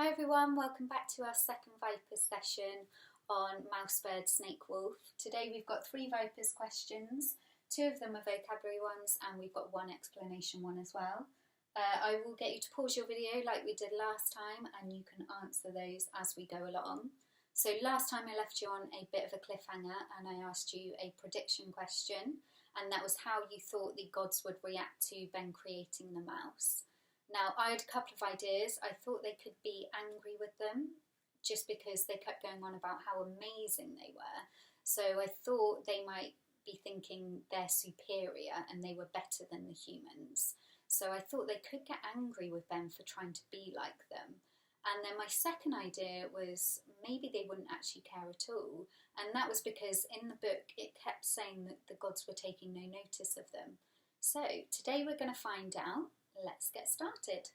Hi everyone, welcome back to our second Vipers session on mouse, bird, snake, wolf. Today we've got 3 Vipers questions, 2 of them are vocabulary ones and we've got 1 explanation one as well. I will get you to pause your video like we did last time and you can answer those as we go along. So last time I left you on a bit of a cliffhanger and I asked you a prediction question, and that was how you thought the gods would react to Ben creating the mouse. Now, I had a couple of ideas. I thought they could be angry with them just because they kept going on about how amazing they were. So I thought they might be thinking they're superior and they were better than the humans. So I thought they could get angry with Ben for trying to be like them. And then my second idea was maybe they wouldn't actually care at all. And that was because in the book it kept saying that the gods were taking no notice of them. So today we're going to find out. Let's get started.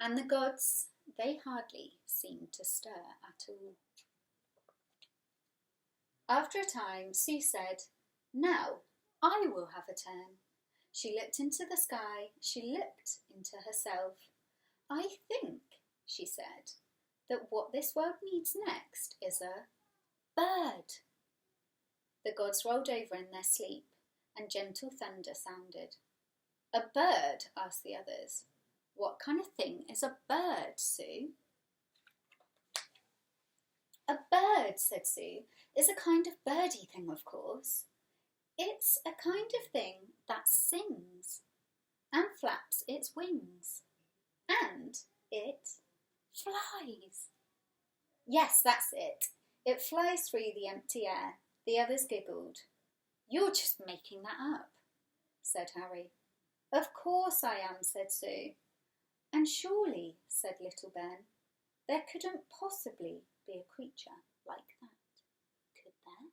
And the gods, they hardly seemed to stir at all. After a time, Sue said, "Now, I will have a turn." She looked into the sky, she looked into herself. "I think," she said, "that what this world needs next is a bird." The gods rolled over in their sleep, and gentle thunder sounded. "A bird?" asked the others. "What kind of thing is a bird, Sue?" "A bird," said Sue, "is a kind of birdie thing, of course. It's a kind of thing that sings and flaps its wings, and it flies." "Yes, that's it. It flies through the empty air." The others giggled. "You're just making that up," said Harry. "Of course I am," said Sue. "And surely," said little Ben, "there couldn't possibly be a creature like that, could there?"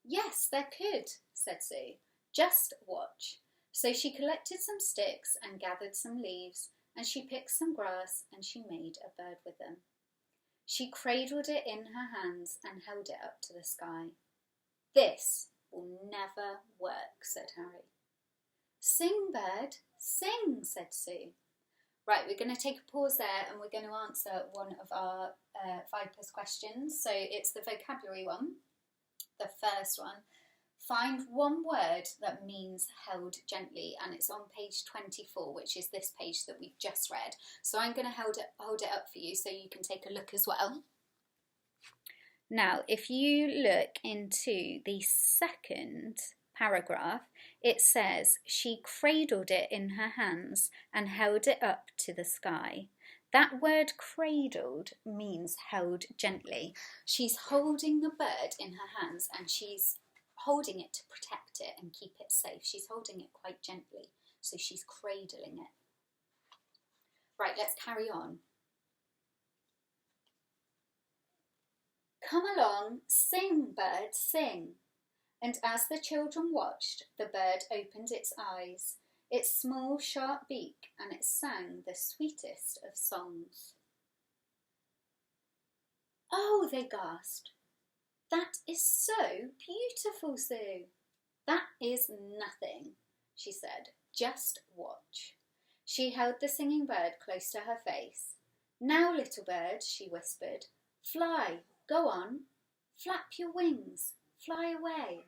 "Yes, there could," said Sue. "Just watch." So she collected some sticks and gathered some leaves, and she picked some grass and she made a bird with them. She cradled it in her hands and held it up to the sky. "This will never work," said Harry. "Sing, bird, sing," said Sue. Right, we're going to take a pause there and we're going to answer one of our Vipers questions. So it's the vocabulary one, the first one. Find one word that means held gently, and it's on page 24, which is this page that we've just read. So I'm going to hold it up for you so you can take a look as well. Now, if you look into the second paragraph, it says, "She cradled it in her hands and held it up to the sky." That word cradled means held gently. She's holding the bird in her hands and she's holding it to protect it and keep it safe. She's holding it quite gently, so she's cradling it. Right, let's carry on. "Come along, sing, bird, sing." And as the children watched, the bird opened its eyes, its small, sharp beak, and it sang the sweetest of songs. "Oh," they gasped, "that is so beautiful, Sue." "That is nothing," she said. "Just watch." She held the singing bird close to her face. "Now, little bird," she whispered, "fly. Go on, flap your wings, fly away."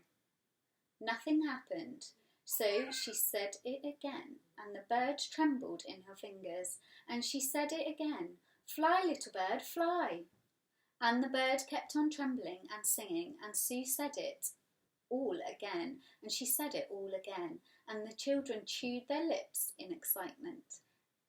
Nothing happened, so she said it again, and the bird trembled in her fingers, and she said it again, "Fly, little bird, fly." And the bird kept on trembling and singing, and Sue said it all again, and she said it all again, and the children chewed their lips in excitement.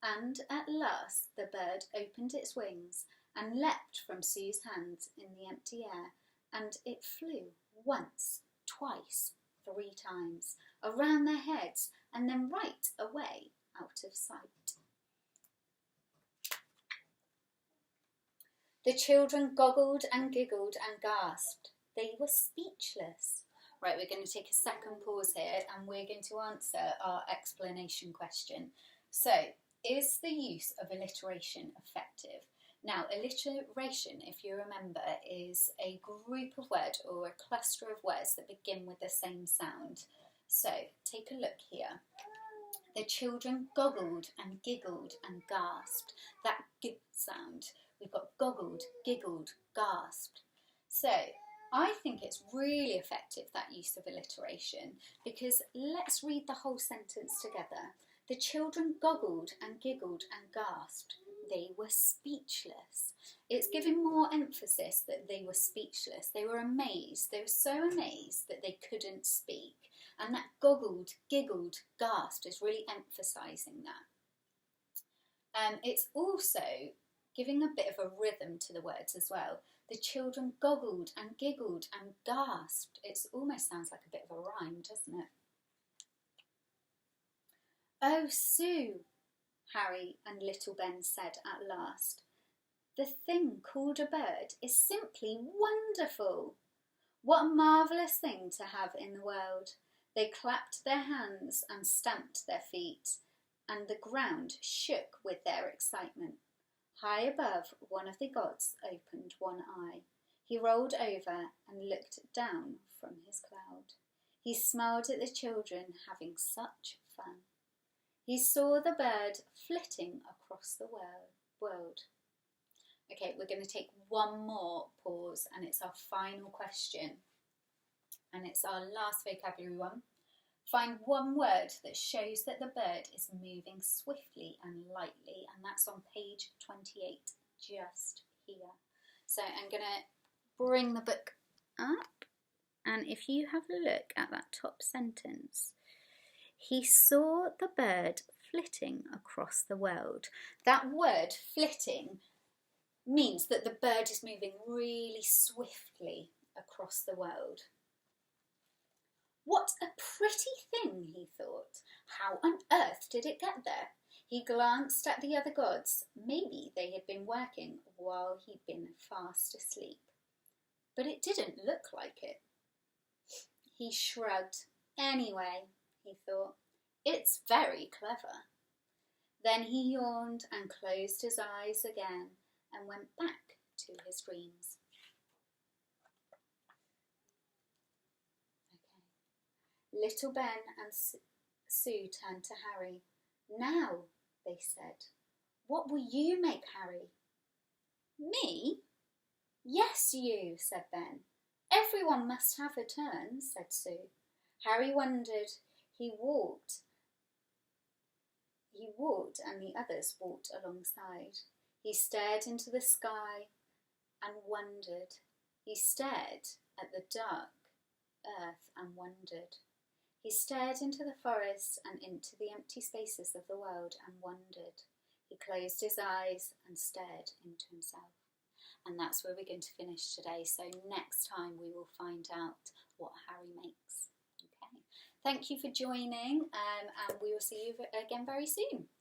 And at last the bird opened its wings and leapt from Sue's hands in the empty air, and it flew once, twice, 3 times, around their heads, and then right away out of sight. The children goggled and giggled and gasped. They were speechless. Right, we're going to take a second pause here and we're going to answer our explanation question. So, is the use of alliteration effective? Now, alliteration, if you remember, is a group of words or a cluster of words that begin with the same sound. So, take a look here. The children goggled and giggled and gasped. That g sound. We've got goggled, giggled, gasped. So I think it's really effective, that use of alliteration, because let's read the whole sentence together. The children goggled and giggled and gasped. They were speechless. It's giving more emphasis that they were speechless. They were amazed. They were so amazed that they couldn't speak. And that goggled, giggled, gasped is really emphasising that. It's also giving a bit of a rhythm to the words as well. The children goggled and giggled and gasped. It almost sounds like a bit of a rhyme, doesn't it? Oh, Sue, Harry and little Ben said at last. The thing called a bird is simply wonderful. What a marvellous thing to have in the world. They clapped their hands and stamped their feet, and the ground shook with their excitement. High above, one of the gods opened one eye. He rolled over and looked down from his cloud. He smiled at the children having such fun. He saw the bird flitting across the world. Okay, we're going to take one more pause, and it's our final question. And it's our last vocabulary one. Find one word that shows that the bird is moving swiftly and lightly, and that's on page 28, just here. So I'm going to bring the book up, and if you have a look at that top sentence, he saw the bird flitting across the world. That word, flitting, means that the bird is moving really swiftly across the world. What a pretty thing, he thought. How on earth did it get there? He glanced at the other gods. Maybe they had been working while he'd been fast asleep. But it didn't look like it. He shrugged. Anyway, he thought, it's very clever. Then he yawned and closed his eyes again and went back to his dreams. Little Ben and Sue turned to Harry. Now, they said, what will you make, Harry? Me? Yes, you, said Ben. Everyone must have a turn, said Sue. Harry wondered. He walked and the others walked alongside. He stared into the sky and wondered. He stared at the dark earth and wondered. He stared into the forest and into the empty spaces of the world and wondered. He closed his eyes and stared into himself. And that's where we're going to finish today. So next time we will find out what Harry makes. Okay. Thank you for joining, and we will see you again very soon.